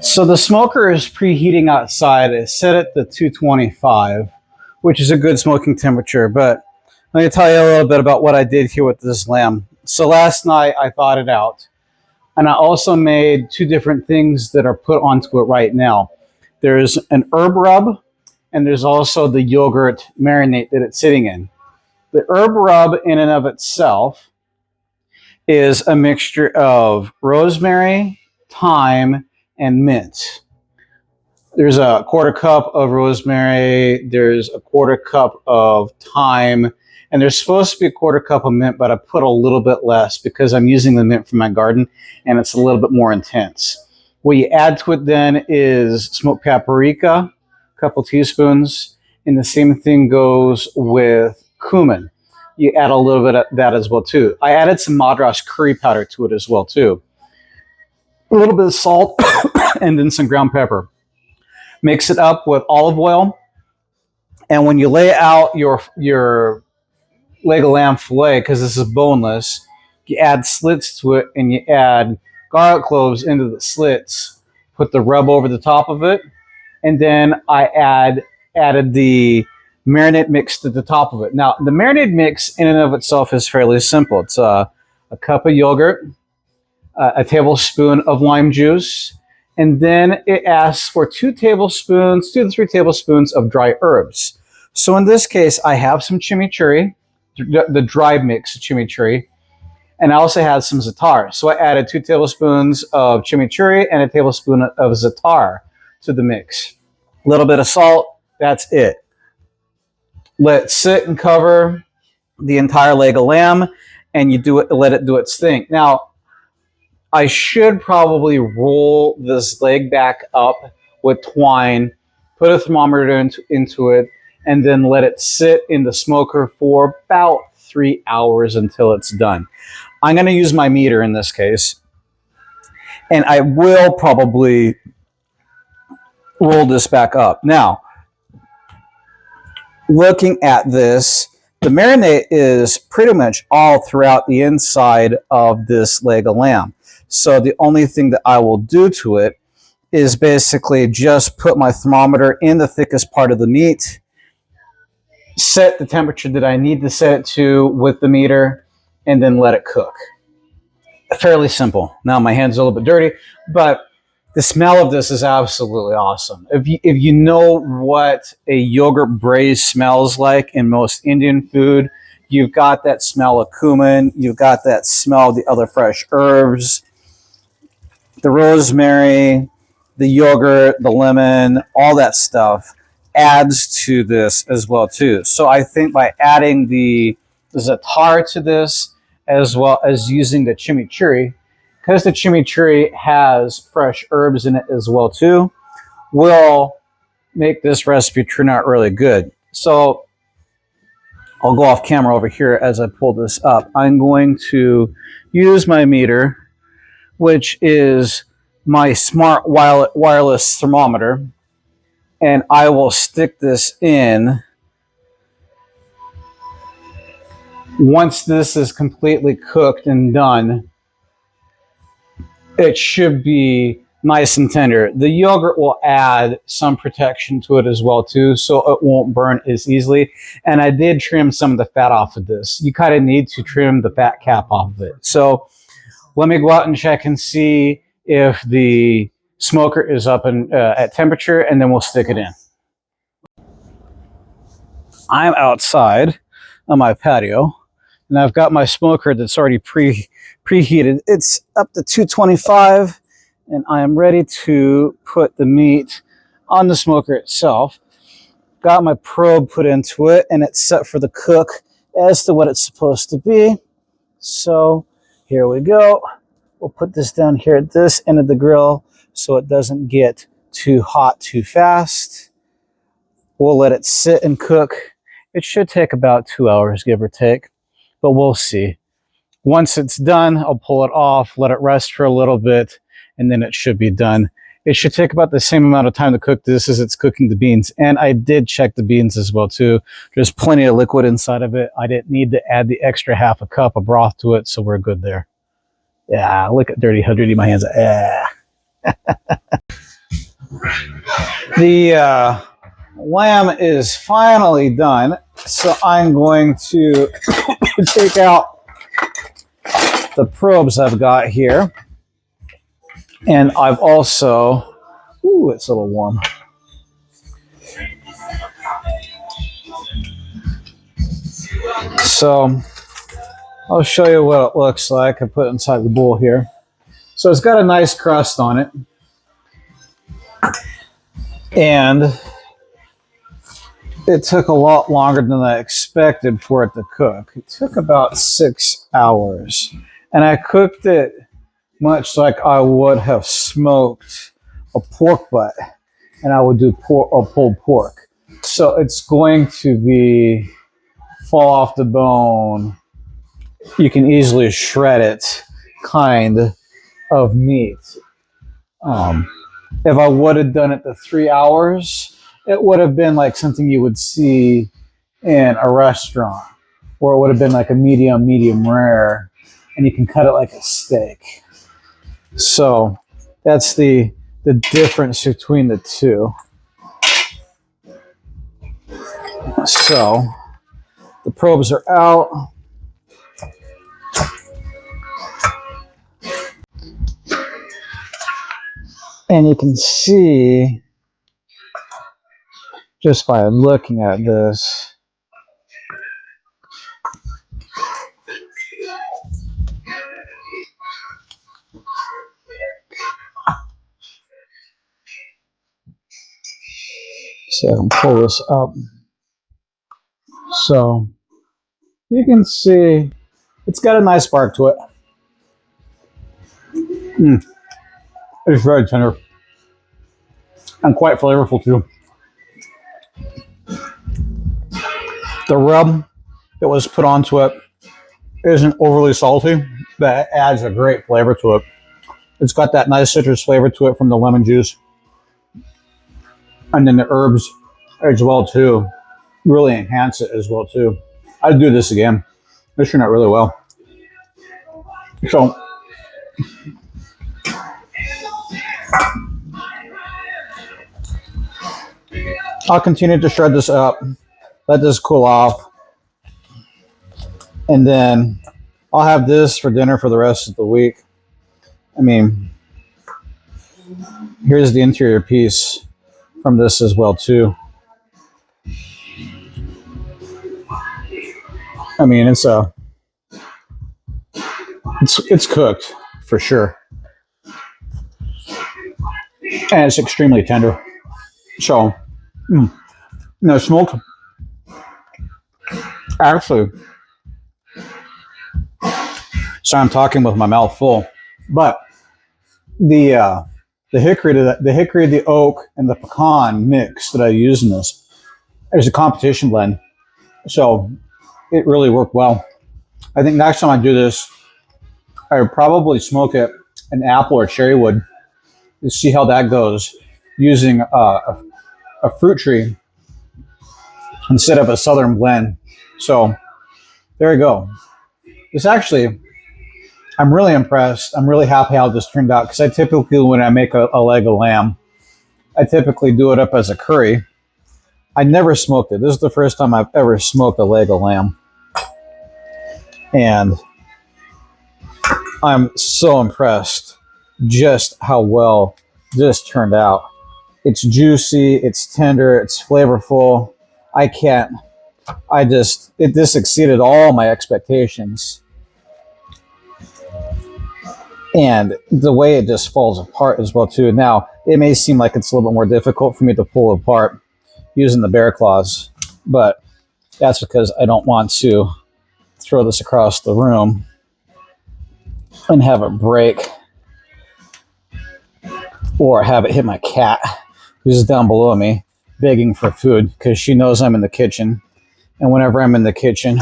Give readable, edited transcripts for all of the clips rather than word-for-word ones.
So the smoker is preheating outside. It's set at the 225, which is a good smoking temperature. But let me tell you a little bit about what I did here with this lamb. So last night I thawed it out, and I also made two different things that are put onto it right now. There's an herb rub, and there's also the yogurt marinade that it's sitting in. The herb rub in and of itself is a mixture of rosemary, thyme, and mint. There's a quarter cup of rosemary, there's a quarter cup of thyme, and there's supposed to be a quarter cup of mint, but I put a little bit less because I'm using the mint from my garden and it's a little bit more intense. What you add to it then is smoked paprika, a couple teaspoons, and the same thing goes with cumin. You add a little bit of that as well too. I added some Madras curry powder to it as well too. A little bit of salt and then some ground pepper. Mix it up with olive oil, and when you lay out your leg of lamb fillet, because this is boneless, you add slits to it and you add garlic cloves into the slits, put the rub over the top of it, and then I added the marinade mix to the top of it. Now, the marinade mix in and of itself is fairly simple. It's a cup of yogurt, a tablespoon of lime juice, and then it asks for 2 to 3 tablespoons of dry herbs. So in this case, I have some chimichurri, the dry mix of chimichurri, and I also had some za'atar. So I added 2 tablespoons of chimichurri and a tablespoon of za'atar to the mix. A little bit of salt, that's it. Let it sit and cover the entire leg of lamb, and let it do its thing. Now, I should probably roll this leg back up with twine, put a thermometer into it, and then let it sit in the smoker for about 3 hours until it's done. I'm going to use my meter in this case, and I will probably roll this back up. Now, looking at this, the marinade is pretty much all throughout the inside of this leg of lamb. So the only thing that I will do to it is basically just put my thermometer in the thickest part of the meat, set the temperature that I need to set it to with the meter, and then let it cook. Fairly simple. Now my hands are a little bit dirty, but the smell of this is absolutely awesome. If you know what a yogurt braise smells like in most Indian food, you've got that smell of cumin, you've got that smell of the other fresh herbs, the rosemary, the yogurt, the lemon, all that stuff adds to this as well too. So I think by adding the za'atar to this, as well as using the chimichurri, because the chimichurri has fresh herbs in it as well too, will make this recipe turn out really good. So I'll go off camera over here as I pull this up. I'm going to use my meter, which is my smart wireless thermometer, and I will stick this in. Once this is completely cooked and done, it should be nice and tender. The yogurt will add some protection to it as well too, so it won't burn as easily. And I did trim some of the fat off of this. You kind of need to trim the fat cap off of it. So let me go out and check and see if the smoker is up and at temperature, and then we'll stick it in. I'm outside on my patio, and I've got my smoker that's already preheated. It's up to 225, and I am ready to put the meat on the smoker itself. Got my probe put into it, and it's set for the cook as to what it's supposed to be. So here we go. We'll put this down here at this end of the grill so it doesn't get too hot too fast. We'll let it sit and cook. It should take about 2 hours, give or take, but we'll see. Once it's done, I'll pull it off, let it rest for a little bit, and then it should be done. It should take about the same amount of time to cook this as it's cooking the beans. And I did check the beans as well too. There's plenty of liquid inside of it. I didn't need to add the extra half a cup of broth to it, so we're good there. Yeah, look at how dirty my hands are. Yeah. The lamb is finally done, so I'm going to take out the probes I've got here, and I've also, ooh, it's a little warm. So I'll show you what it looks like. I put it inside the bowl here. So it's got a nice crust on it, and it took a lot longer than I expected for it to cook. It took about 6 hours, and I cooked it much like I would have smoked a pork butt, and I would do a pulled pork. So it's going to be fall off the bone. You can easily shred it kind of meat. If I would have done it the 3 hours, it would have been like something you would see in a restaurant, or it would have been like a medium rare, and you can cut it like a steak. So that's the difference between the two. So the probes are out. And you can see just by looking at this, so I can pull this up. So you can see it's got a nice bark to it. It's very tender and quite flavorful too. The rub that was put onto it isn't overly salty, but it adds a great flavor to it. It's got that nice citrus flavor to it from the lemon juice, and then the herbs as well too really enhance it as well too. I'd do this again. This turned out really well. So I'll continue to shred this up, let this cool off, and then I'll have this for dinner for the rest of the week. I mean, here's the interior piece from this as well too. I mean, it's cooked for sure, and it's extremely tender. So, smoked. Actually, so I'm talking with my mouth full, but the hickory, the oak, and the pecan mix that I use in this is a competition blend, so it really worked well. I think next time I do this, I would probably smoke it an apple or cherry wood to see how that goes using a fruit tree instead of a southern blend. So there you go. This actually, I'm really impressed. I'm really happy how this turned out, because I typically, when I make a leg of lamb, I typically do it up as a curry. I never smoked it. This is the first time I've ever smoked a leg of lamb. And I'm so impressed just how well this turned out. It's juicy, it's tender, it's flavorful. This exceeded all my expectations. And the way it just falls apart as well too. Now, it may seem like it's a little bit more difficult for me to pull it apart using the bear claws, but that's because I don't want to throw this across the room and have it break, or have it hit my cat, who's down below me begging for food, because she knows I'm in the kitchen. And whenever I'm in the kitchen,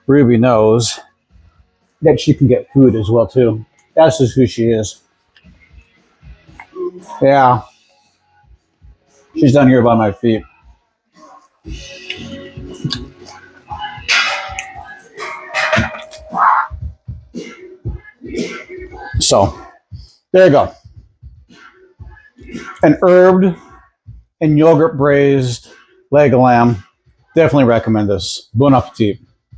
Ruby knows that she can get food as well too. That's just who she is. Yeah. She's down here by my feet. So, there you go. An herbed and yogurt braised leg of lamb. Definitely recommend this. Bon appetit.